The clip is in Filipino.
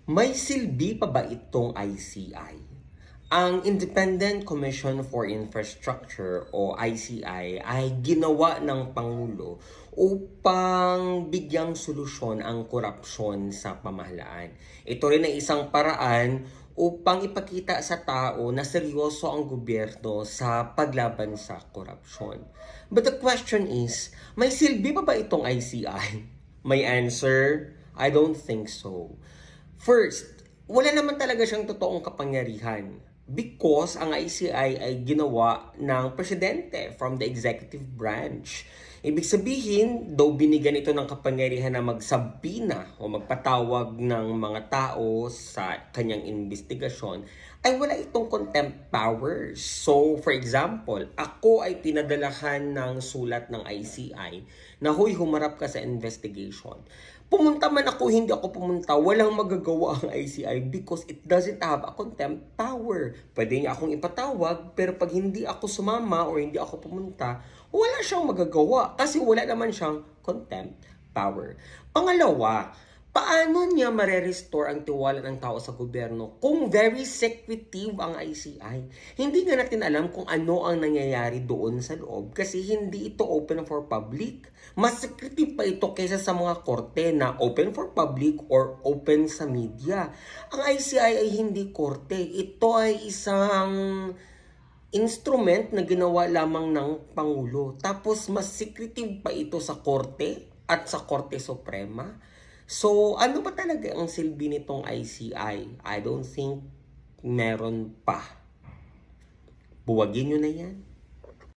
May silbi pa ba itong ICI? Ang Independent Commission for Infrastructure o ICI ay ginawa ng Pangulo upang bigyang solusyon ang korupsyon sa pamahalaan. Ito rin ay isang paraan upang ipakita sa tao na seryoso ang gobyerno sa paglaban sa korupsyon. But the question is, may silbi pa ba itong ICI? May answer? I don't think so. First, wala naman talaga siyang totoong kapangyarihan because ang ICI ay ginawa ng presidente from the executive branch. Ibig sabihin, though binigyan ito ng kapangyarihan na magsabina o magpatawag ng mga tao sa kanyang investigasyon, ay wala itong contempt powers. So, for example, ako ay pinadalahan ng sulat ng ICI na huy, humarap ka sa investigation. Pumunta man ako, hindi ako pumunta, walang magagawa ang ICI because it doesn't have a contempt power. Pwede niya akong ipatawag, pero pag hindi ako sumama or hindi ako pumunta, wala siyang magagawa kasi wala naman siyang contempt power. Pangalawa, paano niya mare-restore ang tiwala ng tao sa gobyerno kung very secretive ang ICI? Hindi nga natin alam kung ano ang nangyayari doon sa loob kasi hindi ito open for public. Mas secretive pa ito kaysa sa mga korte na open for public or open sa media. Ang ICI ay hindi korte. Ito ay isang instrument na ginawa lamang ng Pangulo. Tapos mas secretive pa ito sa korte at sa Korte Suprema. So, ano ba talaga ang silbi nitong ICI? I don't think meron pa. Buwagin nyo na yan.